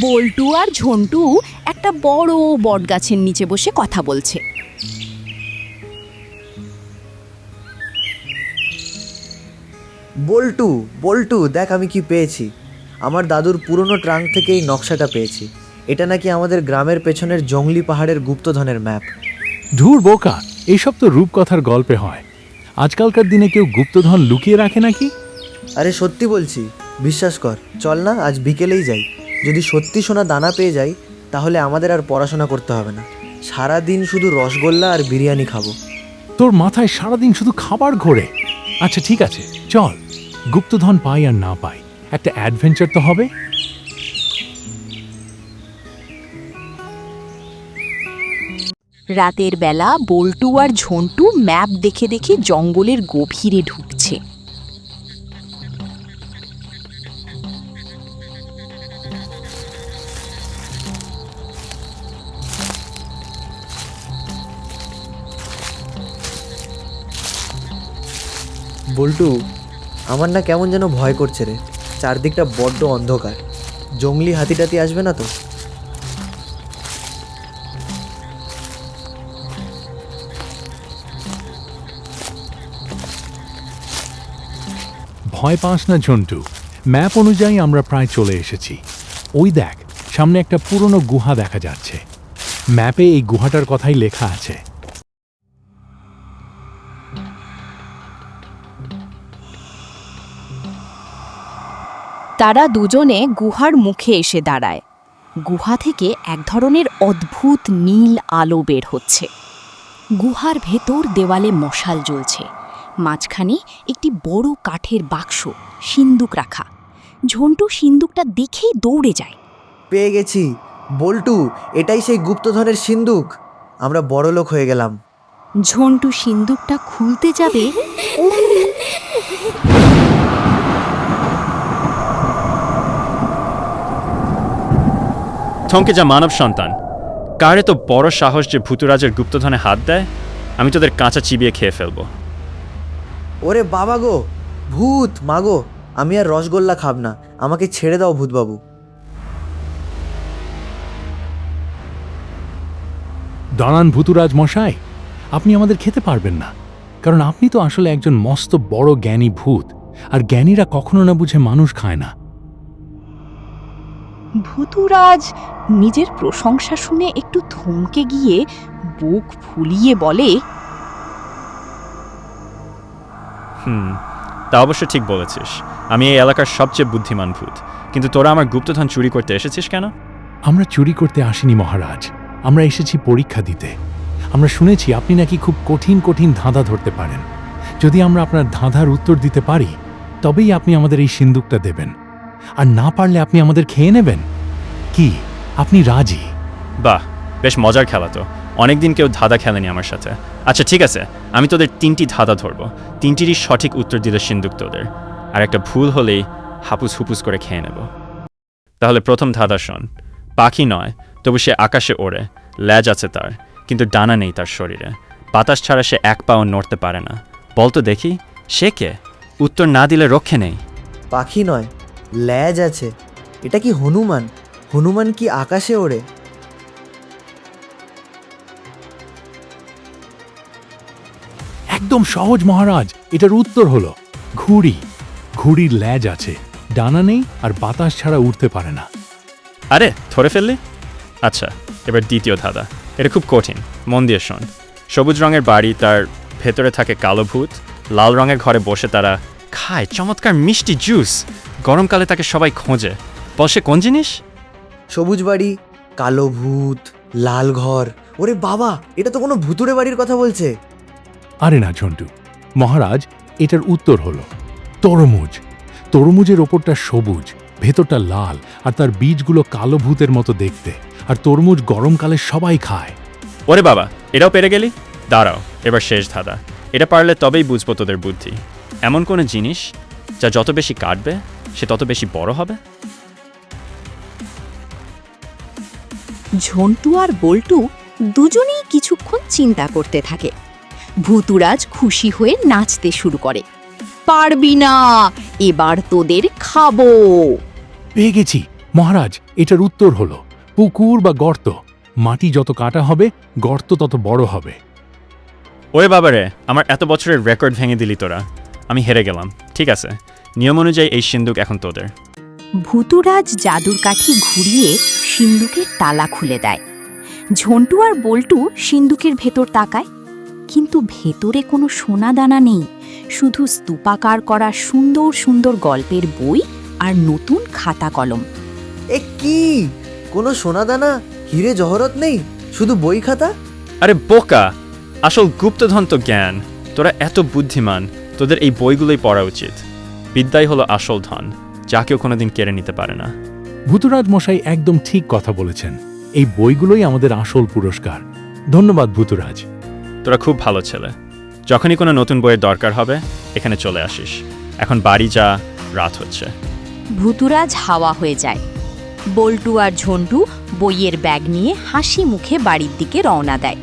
বল্টু আর ঝন্টু একটা বড় বটগাছের নিচে বসে কথা বলছে। বল্টু বল্টু দেখ আমি কি পেয়েছি। আমার দাদুর পুরনো ট্রাঙ্ক থেকে এই নকশাটা পেয়েছি। এটা নাকি আমাদের গ্রামের পেছনের জংলি পাহাড়ের গুপ্তধনের ম্যাপ। ধুর বোকা, এইসব তো রূপকথার গল্পে হয়। আজকালকার দিনে কেউ গুপ্তধন লুকিয়ে রাখে নাকি? আরে সত্যি বলছি, বিশ্বাস কর। চল না, আজ বিকেলেই যাই। যদি সত্যি সোনা দানা পেয়ে যাই তাহলে আমাদের আর পড়াশোনা করতে হবে না। সারা দিন শুধু রসগোল্লা আর বিরিয়ানি খাবো। তোর মাথায় সারাদিন শুধু খাবার ঘোরে। আচ্ছা ঠিক আছে, চল। গুপ্তধন পাই আর না পাই, একটা অ্যাডভেঞ্চার তো হবে। রাতের বেলা বল্টু আর ঝন্টু ম্যাপ দেখে দেখে জঙ্গলের গভীরে ঢুকছে। বল্টু, আমার না কেমন যেন ভয় করছে রে। চারদিকটা বড্ড অন্ধকার। জংলি হাতিটাতি আসবে না তো? ভয় পাস না ঝন্টু, ম্যাপ অনুযায়ী আমরা প্রায় চলে এসেছি। ওই দেখ, সামনে একটা পুরনো গুহা দেখা যাচ্ছে। ম্যাপে এই গুহাটার কথাই লেখা আছে। তারা দুজনে গুহার মুখে এসে দাঁড়ায়। গুহা থেকে এক ধরনের অদ্ভুত নীল আলো বের হচ্ছে। গুহার ভেতর দেওয়ালে মশাল জ্বলছে। মাঝখানে একটি বড় কাঠের বাক্স, সিন্দুক রাখা। ঝন্টু সিন্দুকটা দেখেই দৌড়ে যায়। পেয়ে গেছি বল্টু, এটাই সেই গুপ্তধনের সিন্দুক। আমরা বড় লোক হয়ে গেলাম। ঝন্টু সিন্দুকটা খুলতে যাবে, থমকে যা মানব সন্তান! কারে তো বড় সাহস যে ভূতরাজের গুপ্তধনে হাত দেয়? আমি তোদের কাঁচা চিবিয়ে খেয়ে ফেলবো। ওরে বাবা গো, ভূত মাগো! আমি আর রসগোল্লা খাব না, আমাকে ছেড়ে দাও ভূতবাবু। দাঁড়ান ভূতুরাজ মশাই, আপনি আমাদের খেতে পারবেন না, কারণ আপনি তো আসলে একজন মস্ত বড় জ্ঞানী ভূত, আর জ্ঞানীরা কখনো না বুঝে মানুষ খায় না। ভূতুরাজ নিজের প্রশংসা শুনে একটু থমকে গিয়ে বুক ফুলিয়ে বলে, তা অবশ্য ঠিক বলেছিস। আমি এই এলাকার সবচেয়ে বুদ্ধিমান ভূত, কিন্তু তোরা আমার গুপ্তধন চুরি করতে এসেছিস কেন? আমরা চুরি করতে আসিনি মহারাজ, আমরা এসেছি পরীক্ষা দিতে। আমরা শুনেছি আপনি নাকি খুব কঠিন কঠিন ধাঁধা ধরতে পারেন। যদি আমরা আপনার ধাঁধার উত্তর দিতে পারি, তবেই আপনি আমাদের এই সিন্দুকটা দেবেন, আর না পারলে আপনি আমাদের খেয়ে নেবেন। কি আপনি রাজি? বাহ, বেশ মজার খেলা তো। অনেকদিন কেউ ধাঁধা খেলেনি আমার সাথে। আচ্ছা ঠিক আছে, আমি তোদের 3টি ধাঁধা ধরবো। 3টিরই সঠিক উত্তর দিলে সিন্দুক তোদের, আর একটা ভুল হলেই হাপুস হুপুস করে খেয়ে নেব। তাহলে প্রথম ধাঁধা শোন। পাখি নয়, তবু সে আকাশে ওড়ে। লেজ আছে তার, কিন্তু ডানা নেই তার শরীরে। বাতাস ছাড়া সে এক পাও নড়তে পারে না। বলতো দেখি, সে কে? উত্তর না দিলে রক্ষে নেই। পাখি নয়, ল্যাজ আছে। এটা কি হনুমান? হনুমান কি আকাশে ওড়ে? একদম সহজ মহারাজ, এটার উত্তর হলো ঘুড়ি। ঘুড়ির লেজ আছে, ডানা নেই, আর বাতাস ছাড়া উড়তে পারে না। আরে ধরে ফেললি? আচ্ছা, এবার দ্বিতীয় ধাঁধা। এটা খুব কঠিন, মন দিয়ে শোন। সবুজ রঙের বাড়ি, তার ভেতরে থাকে কালো ভূত। লাল রঙের ঘরে বসে তারা খায় চমৎকার মিষ্টি জুস। গরমকালে তাকে সবাই খোঁজে। বল সে কোন জিনিস? সবুজ বাড়ি, কালো ভূত, লাল ঘর। ওরে বাবা, এটা তো কোনো ভুতুড়ে বাড়ির কথা বলছে। আরে না ঝন্টু, মহারাজ, এটার উত্তর হলো তরমুজ। তরমুজের ওপরটা সবুজ, ভেতরটা লাল, আর তার বীজগুলো কালো ভূতের মতো দেখতে। আর তরমুজ গরমকালে সবাই খায়। ওরে বাবা, এটাও পেরে গেলি? দাঁড়াও, এবার শেষ ধাঁধা। এটা পারলে তবেই বুঝবো তোদের বুদ্ধি। এমন কোনো জিনিস যা যত বেশি কাটবে সে তত বেশি বড় হবে? ঝন্টু আর বল্টু দুজনেই কিছুক্ষণ চিন্তা করতে থাকে। ভূতুরাজ খুশি হয়ে নাচতে শুরু করে। পারবি না, এবার তোদের খাবো। পেয়ে গেছি, মহারাজ, এটার উত্তর হলো পুকুর বা গর্ত। মাটি যত কাটা হবে, গর্ত তত বড় হবে। ওরে বাবারে, আমার এত বছরের রেকর্ড ভেঙে দিলি তোরা। আমি হেরে গেলাম। ঠিক আছে, নিয়ম অনুযায়ী এই সিন্দুক এখন তোদের। ভূতুরাজ জাদুর কাঠি ঘুরিয়ে সিন্দুকের তালা খুলে দেয়। ঝন্টু আর বল্টু সিন্দুকের ভেতর তাকায়, কিন্তু ভেতরে কোনো সোনা দানা নেই, শুধু স্তূপাকার করা সুন্দর সুন্দর গল্পের বই আর নতুন খাতা কলম। এ কি? কোনো সোনাদানা হিরে জহরত নেই, শুধু বই খাতা? আরে বোকা, আসল গুপ্তধন তো জ্ঞান। তোরা এত বুদ্ধিমান, তোদের এই বইগুলোই পড়া উচিত। বিদ্যাই হলো আসল ধন, যা কেউ কোনোদিন কেড়ে নিতে পারে না। ভূতুরাজ মশাই একদম ঠিক কথা বলেছেন। এই বইগুলোই আমাদের আসল পুরস্কার। ধন্যবাদ ভূতুরাজ। তোরা খুব ভালো ছেলে। যখনই কোনো নতুন বইয়ের দরকার হবে এখানে চলে আসিস। এখন বাড়ি যা, রাত হচ্ছে। ভূতুরাজ হাওয়া হয়ে যায়। বল্টু আর ঝন্টু বইয়ের ব্যাগ নিয়ে হাসি মুখে বাড়ির দিকে রওনা দেয়।